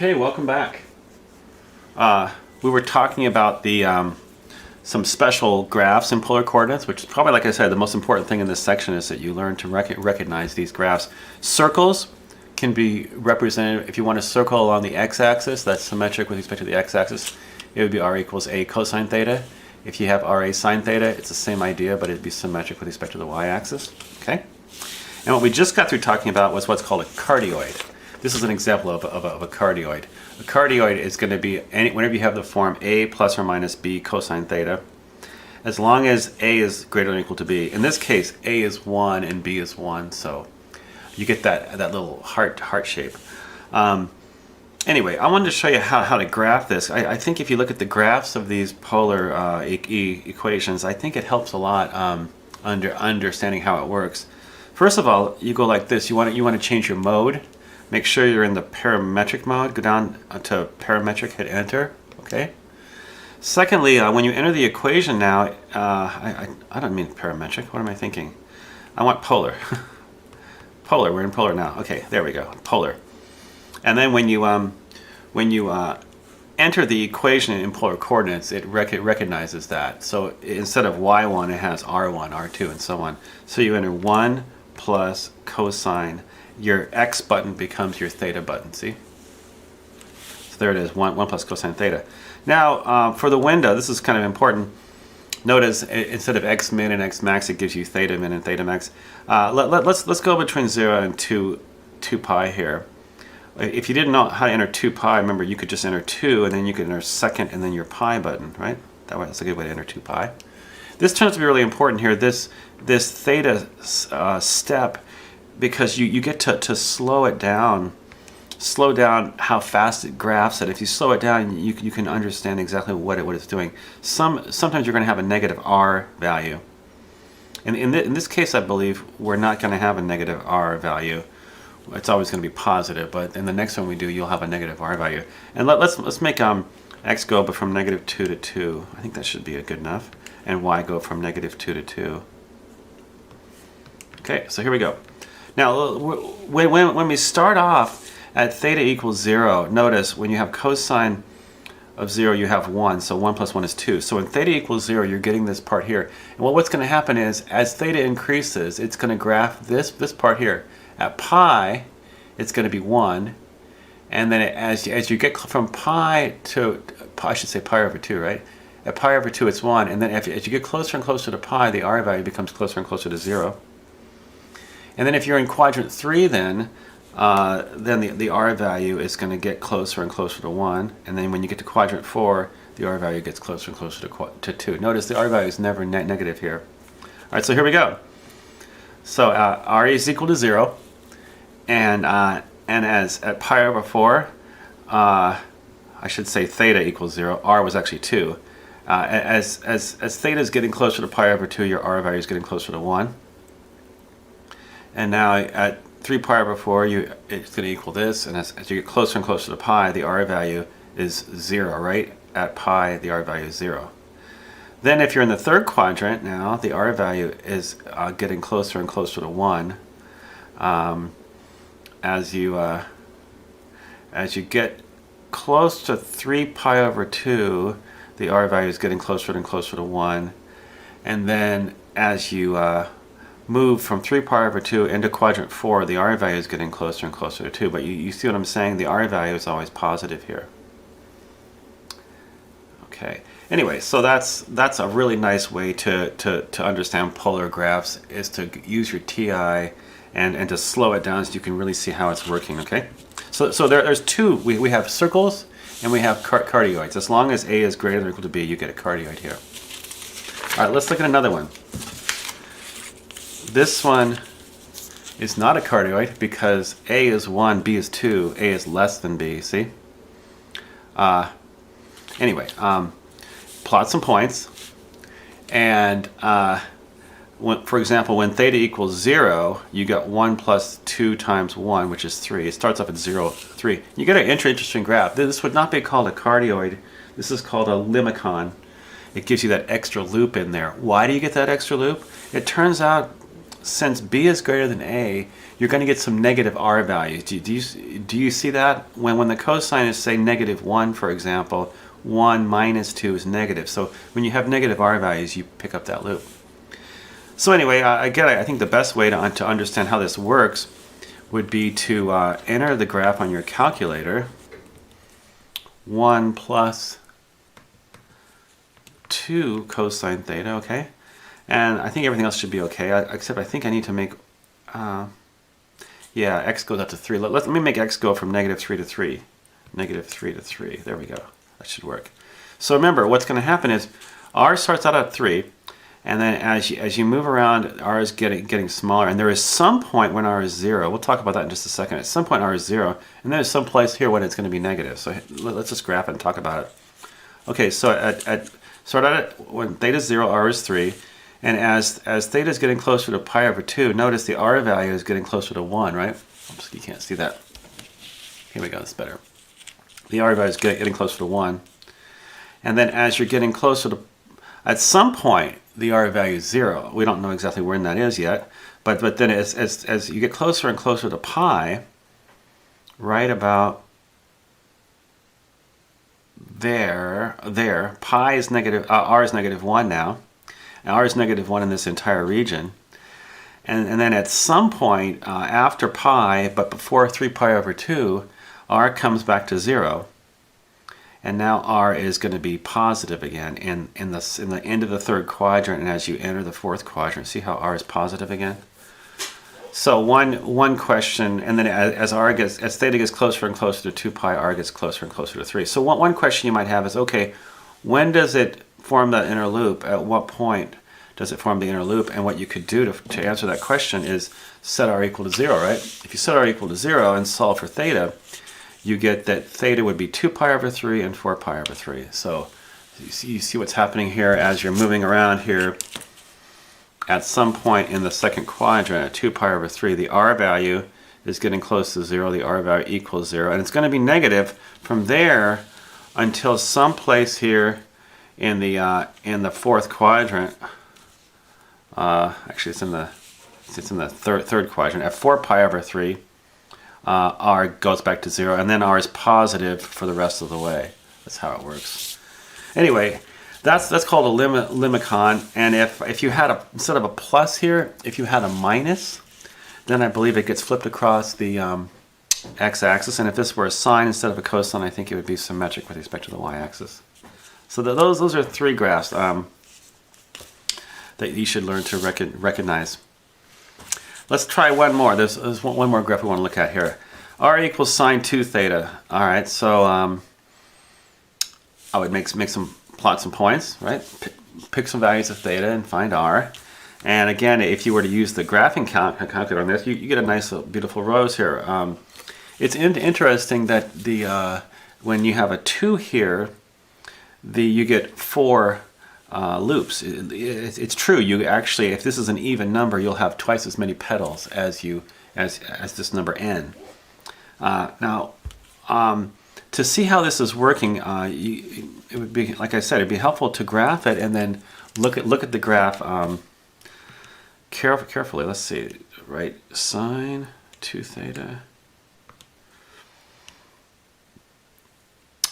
Okay, welcome back. We were talking about the some special graphs in polar coordinates, which is probably, like I said, the most important thing in this section is that you learn to recognize these graphs. Circles can be represented, if you want to circle along the x-axis, that's symmetric with respect to the x-axis, it would be r equals a cosine theta. If you have ra sine theta, it's the same idea, but it'd be symmetric with respect to the y-axis. Okay? And what we just got through talking about was what's called a cardioid. This is an example of a cardioid. A cardioid is going to be whenever you have the form a plus or minus b cosine theta, as long as a is greater than or equal to b. In this case, a is 1 and b is 1, so you get that little heart shape. Anyway, I wanted to show you how to graph this. I think if you look at the graphs of these polar equations, I think it helps a lot understanding how it works. First of all, you go like this. You want to change your mode. Make sure you're in the parametric mode. Go down to parametric, hit enter. Okay. Secondly, when you enter the equation now, I don't mean parametric. What am I thinking? I want polar. Polar. We're in polar now. Okay, there we go. Polar. And then when you enter the equation in polar coordinates, it recognizes that. So instead of y1, it has r1, r2, and so on. So you enter 1 plus cosine. Your x button becomes your theta button, see? So there it is, 1 plus cosine theta. Now, for the window, this is kind of important. Notice instead of x min and x max, it gives you theta min and theta max. Let's go between 0 and 2 pi here. If you didn't know how to enter 2 pi, remember you could just enter 2 and then you could enter second and then your pi button, right? That's a good way to enter 2 pi. This turns out to be really important here, this theta step, because you get to slow it down, slow down how fast it graphs it. If you slow it down, you can understand exactly what it's doing. Sometimes you're going to have a negative r value. And in this case, I believe we're not going to have a negative r value. It's always going to be positive, but in the next one we do, you'll have a negative r value. And let's make x go from -2 to 2. I think that should be good enough. And y go from -2 to 2. Okay, so here we go. Now, when we start off at theta equals 0, notice when you have cosine of 0, you have 1, so 1 plus 1 is 2. So when theta equals 0, you're getting this part here. And what's going to happen is, as theta increases, it's going to graph this part here. At pi, it's going to be 1, and then as you get from pi to, I should say pi over 2, right? At pi over 2, it's 1, and then as you get closer and closer to pi, the r value becomes closer and closer to 0. And then if you're in quadrant 3, then the r value is going to get closer and closer to 1. And then when you get to quadrant 4, the r value gets closer and closer to 2. Notice the r value is never negative here. All right, so here we go. So r is equal to 0. And as at pi over 4, I should say theta equals 0. R was actually 2. As theta is getting closer to pi over 2, your r value is getting closer to 1. And now at 3 pi over 4, it's going to equal this. And as you get closer and closer to pi, the r value is 0, right? At pi, the r value is 0. Then if you're in the third quadrant now, the r value is getting closer and closer to 1. As you get close to 3 pi over 2, the r value is getting closer and closer to 1. And then as you move from 3 pi over 2 into quadrant 4, the r value is getting closer and closer to 2. But you see what I'm saying? The r value is always positive here. Okay. Anyway, so that's a really nice way to understand polar graphs, is to use your TI and to slow it down so you can really see how it's working. Okay. So there's two. We have circles and we have cardioids. As long as a is greater than or equal to b, you get a cardioid here. All right. Let's look at another one. This one is not a cardioid because a is 1, b is 2, a is less than b, see? Anyway, plot some points, and for example, when theta equals 0, you get 1 plus 2 times 1, which is 3. It starts off at 0, 3. You get an interesting graph. This would not be called a cardioid. This is called a limicon. It gives you that extra loop in there. Why do you get that extra loop? It turns out since b is greater than a, you're going to get some negative r values. Do you see that? When the cosine is, say, -1, for example, 1 minus 2 is negative. So when you have negative r values, you pick up that loop. So anyway, again, I think the best way to understand how this works would be to enter the graph on your calculator. 1 plus 2 cosine theta, okay? And I think everything else should be okay, except I think I need to make, yeah, x goes up to 3. Let me make x go from -3 to 3. -3 to 3, there we go. That should work. So remember, what's going to happen is r starts out at 3, and then as you move around, r is getting smaller, and there is some point when r is 0. We'll talk about that in just a second. At some point r is 0, and then there's some place here when it's going to be negative. So let's just graph it and talk about it. Okay, so start out at when theta is 0, r is 3, and as theta is getting closer to pi over 2, notice the r value is getting closer to 1, right? Oops, you can't see that. Here we go, that's better. The r value is getting closer to 1. And then as you're getting closer to, at some point, the r value is 0. We don't know exactly when that is yet. But then as you get closer and closer to pi, right about there, pi is negative, r is -1 now. And r is -1 in this entire region. And then at some point after pi, but before 3 pi over 2, r comes back to 0. And now r is going to be positive again in the end of the third quadrant, and as you enter the fourth quadrant, see how r is positive again? So one question, and then as theta gets closer and closer to 2 pi, r gets closer and closer to 3. So one question you might have is, okay, when does it form that inner loop? At what point does it form the inner loop? And what you could do to answer that question is set r equal to 0, right? If you set r equal to 0 and solve for theta, you get that theta would be 2 pi over 3 and 4 pi over 3. So you see what's happening here as you're moving around here. At some point in the second quadrant at 2 pi over 3, the r value is getting close to 0. The r value equals 0. And it's going to be negative from there until some place here in the fourth quadrant. Actually, it's in the third quadrant. At 4 pi over 3, r goes back to 0, and then r is positive for the rest of the way. That's how it works. Anyway, that's called a limicon, and if you had instead of a plus here, if you had a minus, then I believe it gets flipped across the x-axis, and if this were a sine instead of a cosine, I think it would be symmetric with respect to the y-axis. So those are 3 graphs that you should learn to recognize. Let's try one more. There's one more graph we want to look at here. R equals sine 2 theta. All right, so I would plot some points, right? Pick some values of theta and find r. And again, if you were to use the graphing calculator on this, you get a nice, beautiful rows here. It's interesting that when you have a 2 here, you get 4 loops. It's true. You actually, if this is an even number, you'll have twice as many petals as this number n. Now, to see how this is working, it would be, like I said, it'd be helpful to graph it and then look at the graph carefully. Let's see, right? Sine 2 theta.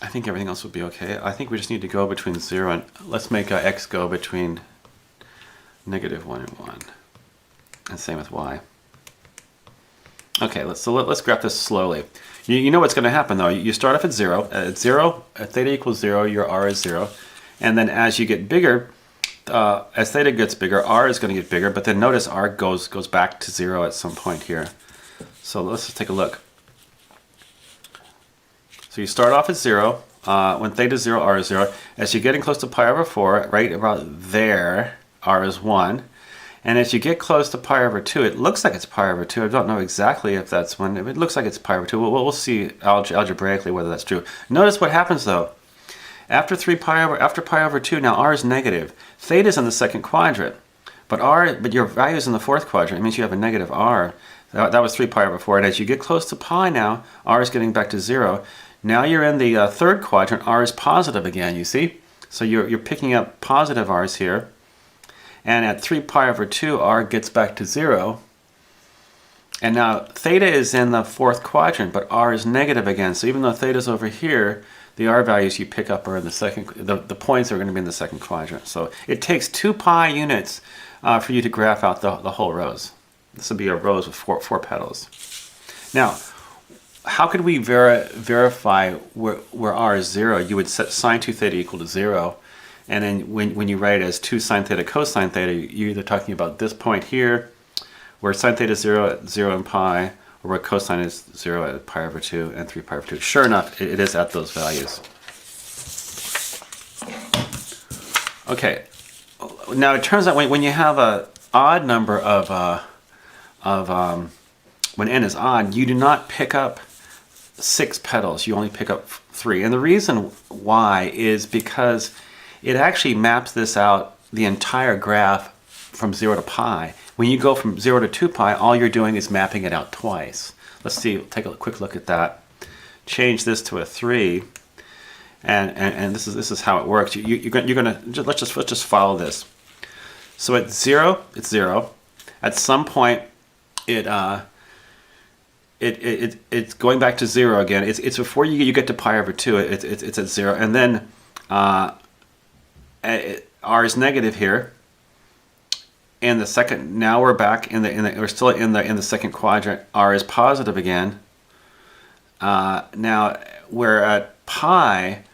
I think everything else would be okay. I think we just need to go between 0 and, let's make x go between -1 and 1. And same with y. Okay, let's graph this slowly. You know what's going to happen though. You start off at 0. At theta equals 0, your r is 0. And then as you get bigger, as theta gets bigger, r is going to get bigger. But then notice r goes back to 0 at some point here. So let's just take a look. So you start off at 0. When theta is 0, r is 0. As you're getting close to pi over 4, right about there, r is 1. And as you get close to pi over 2, it looks like it's pi over 2. I don't know exactly if that's when. It looks like it's pi over 2. We'll see algebraically whether that's true. Notice what happens though. After pi over 2, now r is negative. Theta is in the second quadrant, but your value is in the fourth quadrant. It means you have a negative r. That was 3 pi over 4. And as you get close to pi now, r is getting back to 0. Now you're in the third quadrant. R is positive again. You see, so you're picking up positive r's here. And at 3 pi over 2, r gets back to 0. And now theta is in the fourth quadrant, but r is negative again. So even though theta is over here, the r values you pick up are in the second, the points are going to be in the second quadrant. So it takes 2 pi units for you to graph out the whole rows. This would be a rose with four petals. Now, how could we verify where r is 0? You would set sine 2 theta equal to 0. And then when you write it as 2 sine theta cosine theta, you're either talking about this point here, where sine theta is 0 at 0 and pi, or where cosine is 0 at pi over 2 and 3 pi over 2. Sure enough, it is at those values. Okay, now it turns out when you have an odd number when n is odd, you do not pick up 6 petals, you only pick up 3. And the reason why is because it actually maps this out, the entire graph, from 0 to pi. When you go from 0 to 2 pi, all you're doing is mapping it out twice. Let's see, take a quick look at that. Change this to a 3, and this is how it works. You're gonna let's just follow this. So at 0, it's 0. At some point, it's going back to 0 again. It's before you get to pi over 2. It's at 0, and then r is negative here. And the second, now we're back we're still in the second quadrant. R is positive again. Now we're at pi.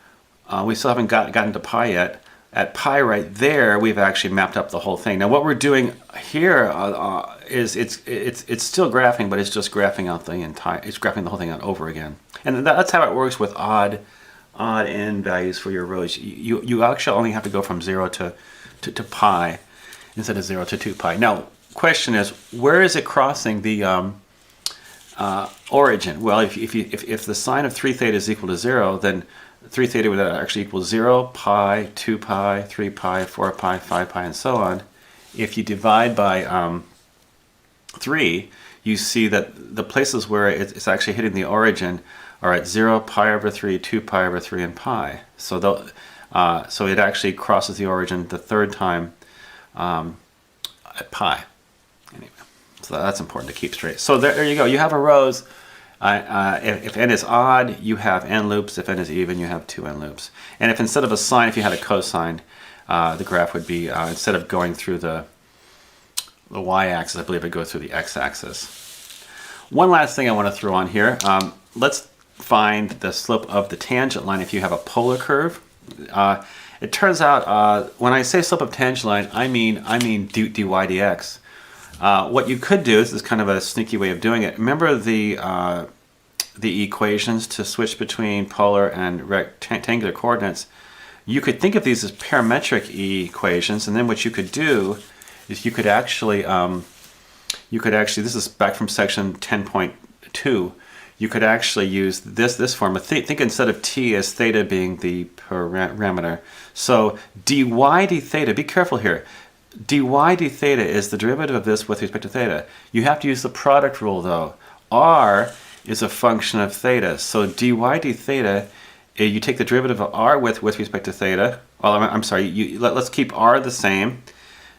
We still haven't gotten to pi yet. At pi right there, we've actually mapped up the whole thing. Now what we're doing here is it's still graphing, but it's just graphing out it's graphing the whole thing out over again. And that's how it works with odd n values for your rows. You actually only have to go from 0 to pi instead of 0 to 2 pi. Now, question is, where is it crossing the origin? Well, if the sine of 3 theta is equal to 0, then 3 theta would actually equal 0, pi, 2 pi, 3 pi, 4 pi, 5 pi, and so on. If you divide by 3, you see that the places where it's actually hitting the origin are at 0, pi over 3, 2 pi over 3, and pi. So so it actually crosses the origin the third time at pi. Anyway, so that's important to keep straight. So there you go. You have a rows. If n is odd, you have n loops. If n is even, you have 2 n loops. And if instead of a sine, if you had a cosine, the graph would be, instead of going through the y-axis, I believe it goes through the x-axis. One last thing I want to throw on here. Let's find the slope of the tangent line if you have a polar curve. It turns out when I say slope of tangent line, I mean dy dx. What you could do, this is kind of a sneaky way of doing it. Remember the equations to switch between polar and rectangular coordinates? You could think of these as parametric equations, and then what you could do is you could actually, this is back from section 10.2, you could actually use this form. Think instead of t as theta being the parameter. So dy d theta, be careful here. Dy d theta is the derivative of this with respect to theta. You have to use the product rule though. R is a function of theta. So dy d theta, you take the derivative of r with respect to theta. Well, I'm sorry, let's keep r the same.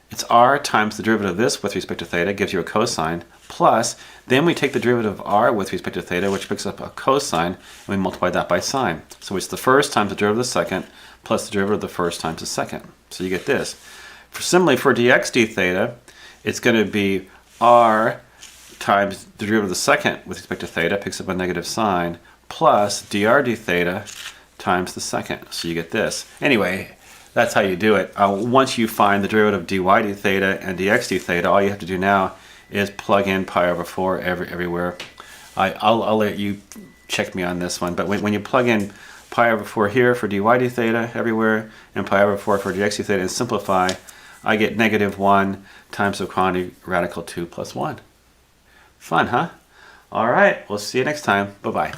It's r times the derivative of this with respect to theta, gives you a cosine, plus, then we take the derivative of r with respect to theta, which picks up a cosine, and we multiply that by sine. So it's the first times the derivative of the second, plus the derivative of the first times the second. So you get this. Similarly, for dx d theta, it's going to be r times the derivative of the second with respect to theta, picks up a negative sign, plus dr d theta times the second. So you get this. Anyway, that's how you do it. Once you find the derivative of dy d theta and dx d theta, all you have to do now is plug in pi over 4 everywhere. I'll let you check me on this one, but when you plug in pi over 4 here for dy d theta everywhere, and pi over 4 for dx d theta and simplify, I get -1 times the quantity radical 2 plus 1. Fun, huh? All right, we'll see you next time. Bye-bye.